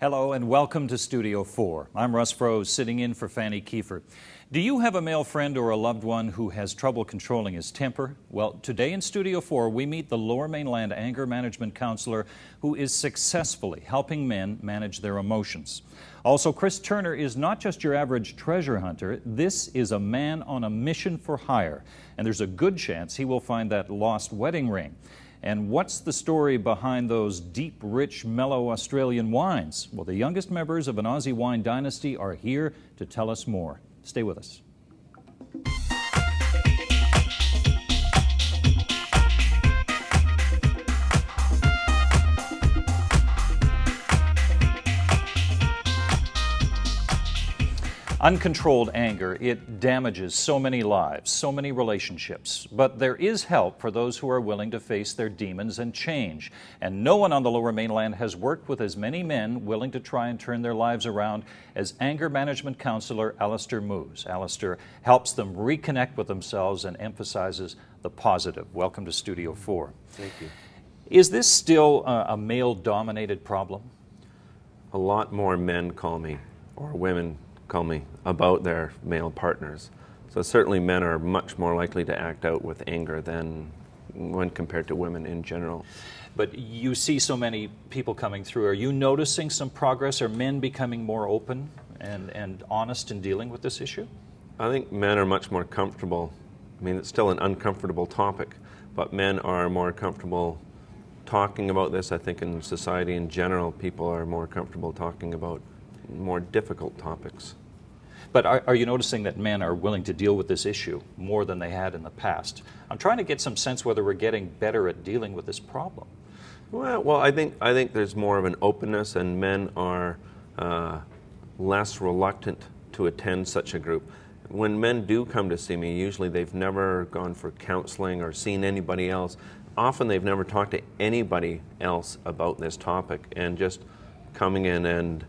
Hello and welcome to Studio 4. I'm Russ Froese, sitting in for Fanny Kiefer. Do you have a male friend or a loved one who has trouble controlling his temper? Well, today in Studio 4, we meet the Lower Mainland anger management counselor who is successfully helping men manage their emotions. Also, Chris Turner is not just your average treasure hunter. This is a man on a mission for hire, and there's a good chance he will find that lost wedding ring. And what's the story behind those deep, rich, mellow Australian wines? Well, the youngest members of an Aussie wine dynasty are here to tell us more. Stay with us. Uncontrolled anger, it damages so many lives, so many relationships. But there is help for those who are willing to face their demons and change. And no one on the Lower Mainland has worked with as many men willing to try and turn their lives around as anger management counselor Alistair Moes. Alistair helps them reconnect with themselves and emphasizes the positive. Welcome to Studio 4. Thank you. Is this still a male-dominated problem? A lot more men call me, or women call me, about their male partners. So certainly men are much more likely to act out with anger than when compared to women in general. But you see so many people coming through. Are you noticing some progress? Are men becoming more open and honest in dealing with this issue? I think men are much more comfortable. I mean, it's still an uncomfortable topic, but men are more comfortable talking about this. I think in society in general, people are more comfortable talking about more difficult topics. But are you noticing that men are willing to deal with this issue more than they had in the past? I'm trying to get some sense whether we're getting better at dealing with this problem. Well, I think there's more of an openness, and men are less reluctant to attend such a group. When men do come to see me, usually they've never gone for counseling or seen anybody else. Often they've never talked to anybody else about this topic, and just coming in and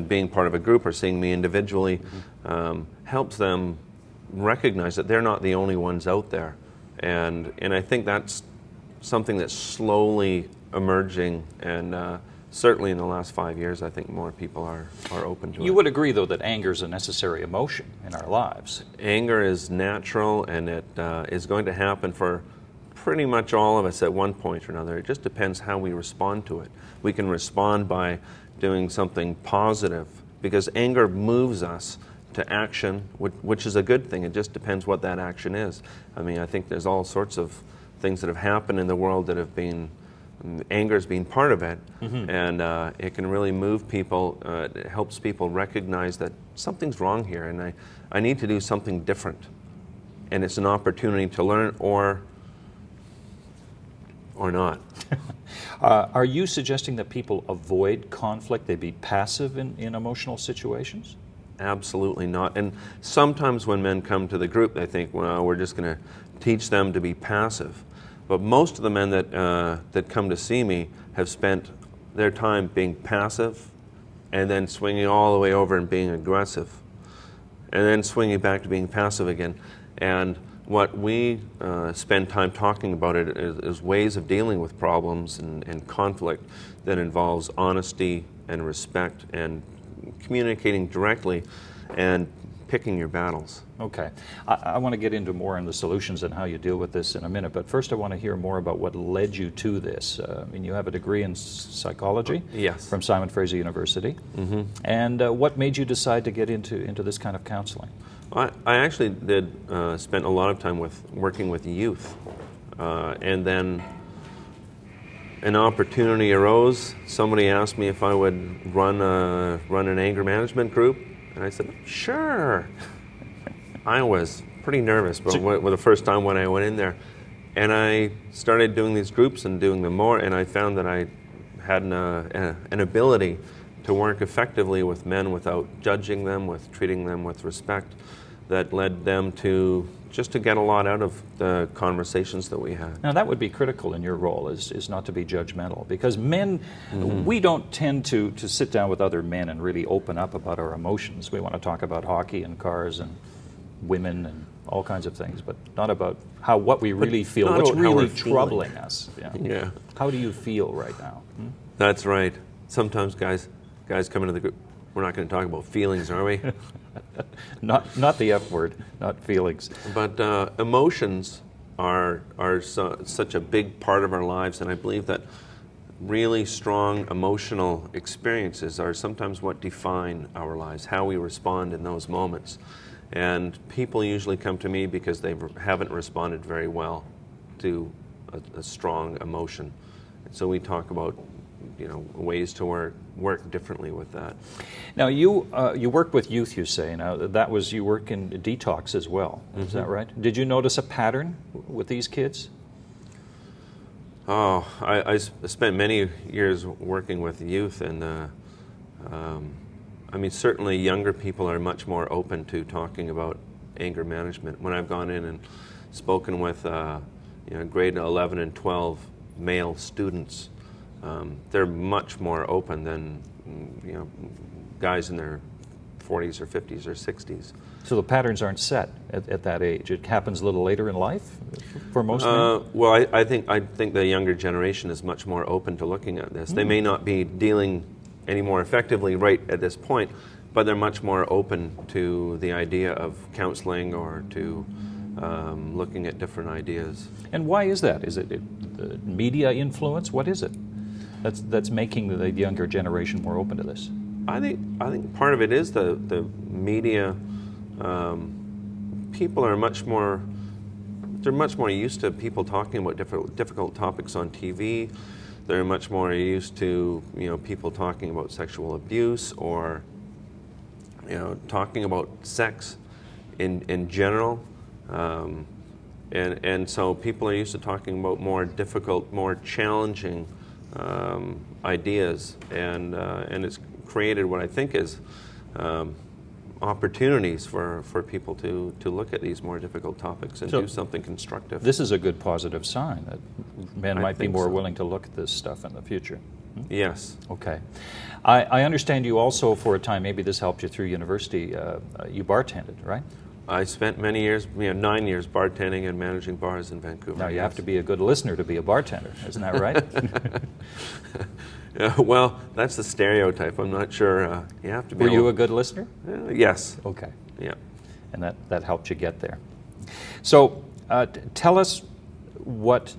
being part of a group or seeing me individually helps them recognize that they're not the only ones out there. And I think that's something that's slowly emerging, and certainly in the last 5 years, I think more people are open to it. You would agree, though, that anger is a necessary emotion in our lives. Anger is natural, and it is going to happen for pretty much all of us at one point or another. It just depends how we respond to it. We can respond by doing something positive, because anger moves us to action, which is a good thing. It just depends what that action is. I mean, I think there's all sorts of things that have happened in the world that have been, anger's been part of it, and it can really move people. It helps people recognize that something's wrong here, and I need to do something different. And it's an opportunity to learn or not. Are you suggesting that people avoid conflict, they be passive in emotional situations? Absolutely not. And sometimes when men come to the group, they think, well, we're just going to teach them to be passive. But most of the men that come to see me have spent their time being passive, and then swinging all the way over and being aggressive, and then swinging back to being passive again. And what we spend time talking about it is ways of dealing with problems and conflict that involves honesty and respect and communicating directly and picking your battles. Okay. I want to get into more on the solutions and how you deal with this in a minute, but first I want to hear more about what led you to this. I mean, you have a degree in psychology. Yes. From Simon Fraser University. And what made you decide to get into this kind of counseling? I actually did spend a lot of time working with youth, and then an opportunity arose. Somebody asked me if I would run an anger management group, and I said, sure. I was pretty nervous, but the first time when I went in there, and I started doing these groups and doing them more, and I found that I had an ability to work effectively with men without judging them, with treating them with respect, that led them to get a lot out of the conversations that we had. Now that would be critical in your role, is not to be judgmental, because men, we don't tend to sit down with other men and really open up about our emotions. We want to talk about hockey and cars and women and all kinds of things, but not about what we really feel, what's really troubling us. Yeah. How do you feel right now? That's right. sometimes guys come into the group, we're not going to talk about feelings, are we? Not the F word, not feelings. But emotions are such a big part of our lives, and I believe that really strong emotional experiences are sometimes what define our lives, how we respond in those moments. And people usually come to me because they haven't responded very well to a strong emotion. And so we talk about, you know, ways to work differently with that. Now you work with youth, you say. Now you work in detox as well. Is that right? Did you notice a pattern with these kids? Oh, I spent many years working with youth, and I mean, certainly younger people are much more open to talking about anger management. When I've gone in and spoken with you know, grade 11 and 12 male students, they're much more open than, you know, guys in their 40s or 50s or 60s. So the patterns aren't set at that age. It happens a little later in life for most men? Well, I think the younger generation is much more open to looking at this. They may not be dealing any more effectively right at this point, but they're much more open to the idea of counseling or to looking at different ideas. And why is that? Is it the media influence? What is it that's making the younger generation more open to this? I think part of it is the media. People are much more used to people talking about difficult topics on TV. They're much more used to, you know, people talking about sexual abuse or, you know, talking about sex in general. And so people are used to talking about more difficult, more challenging ideas, and it's created what I think is opportunities for people to look at these more difficult topics and do something constructive. This is a good positive sign that men might be more willing to look at this stuff in the future. Yes. Okay. I understand you also, for a time, maybe this helped you through university, you bartended, right? I spent many years, 9 years, bartending and managing bars in Vancouver. Now, you have to be a good listener to be a bartender, isn't that right? Well, that's the stereotype. I'm not sure. You have to be. Were you a good listener? Yes. Okay. Yeah. And that helped you get there. So, tell us what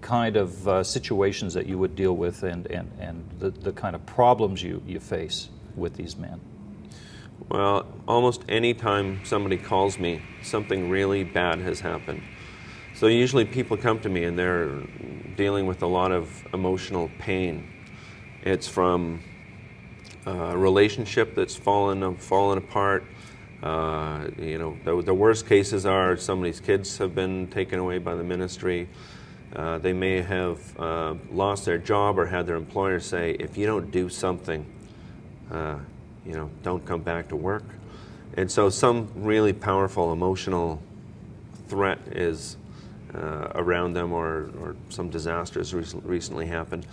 kind of situations that you would deal with and the kind of problems you face with these men. Well, almost any time somebody calls me, something really bad has happened. So usually people come to me and they're dealing with a lot of emotional pain. It's from a relationship that's fallen apart. You know, the worst cases are somebody's kids have been taken away by the ministry. They may have lost their job or had their employer say, if you don't do something, you know, don't come back to work. And so some really powerful emotional threat is around them, or some disaster has recently happened.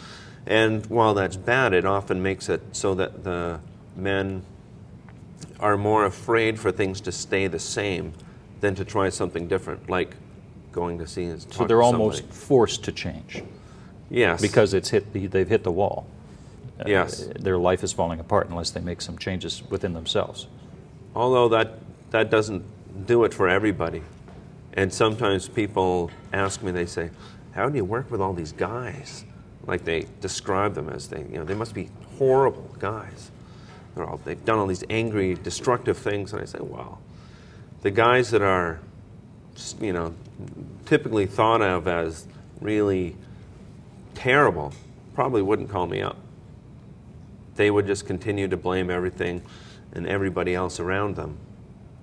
And while that's bad, it often makes it so that the men are more afraid for things to stay the same than to try something different, like going to see and talk to somebody. So they're almost forced to change. Yes. Because they've hit the wall. Yes. Their life is falling apart unless they make some changes within themselves. Although that doesn't do it for everybody. And sometimes people ask me, they say, how do you work with all these guys? Like they describe them as they must be horrible guys. They've done all these angry, destructive things. And I say, well, the guys that are, you know, typically thought of as really terrible probably wouldn't call me up. They would just continue to blame everything and everybody else around them.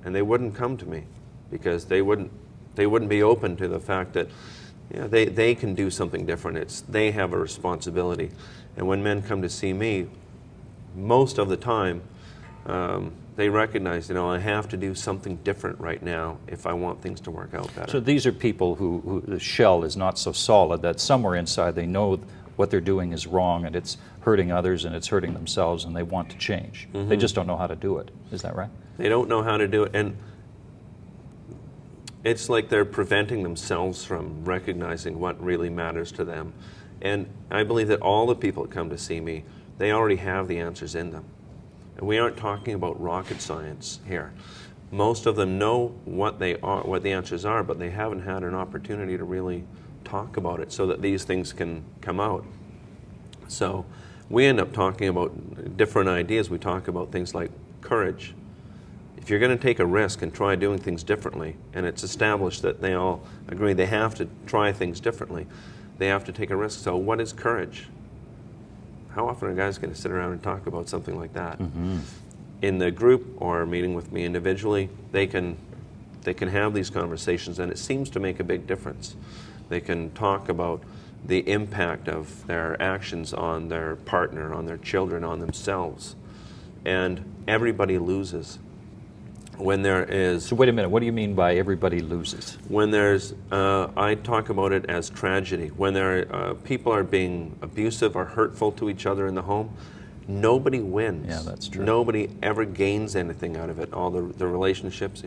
And they wouldn't come to me because they wouldn't be open to the fact that, you know, they can do something different. They have a responsibility. And when men come to see me, most of the time, they recognize, you know, I have to do something different right now if I want things to work out better. So these are people who the shell is not so solid that somewhere inside they know what they're doing is wrong and it's hurting others and it's hurting themselves and they want to change. Mm-hmm. They just don't know how to do it. Is that right? They don't know how to do it, and it's like they're preventing themselves from recognizing what really matters to them. And I believe that all the people that come to see me they already have the answers in them. And we aren't talking about rocket science here. Most of them know what they are, what the answers are, but they haven't had an opportunity to really talk about it so that these things can come out. So we end up talking about different ideas. We talk about things like courage. If you're going to take a risk and try doing things differently, and it's established that they all agree they have to try things differently, they have to take a risk. So what is courage? How often are guys going to sit around and talk about something like that? Mm-hmm. In the group or meeting with me individually, they can have these conversations, and it seems to make a big difference. They can talk about the impact of their actions on their partner, on their children, on themselves, and everybody loses. When there is... So wait a minute, what do you mean by everybody loses? When there's, I talk about it as tragedy. When people are being abusive or hurtful to each other in the home, nobody wins. Yeah, that's true. Nobody ever gains anything out of it. All the relationships,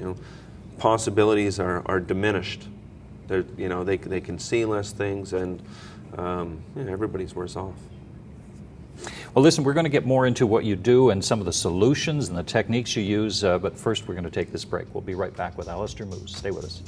possibilities are diminished. They can see less things, and everybody's worse off. Well, listen, we're going to get more into what you do and some of the solutions and the techniques you use, but first we're going to take this break. We'll be right back with Alistair Moes. Stay with us.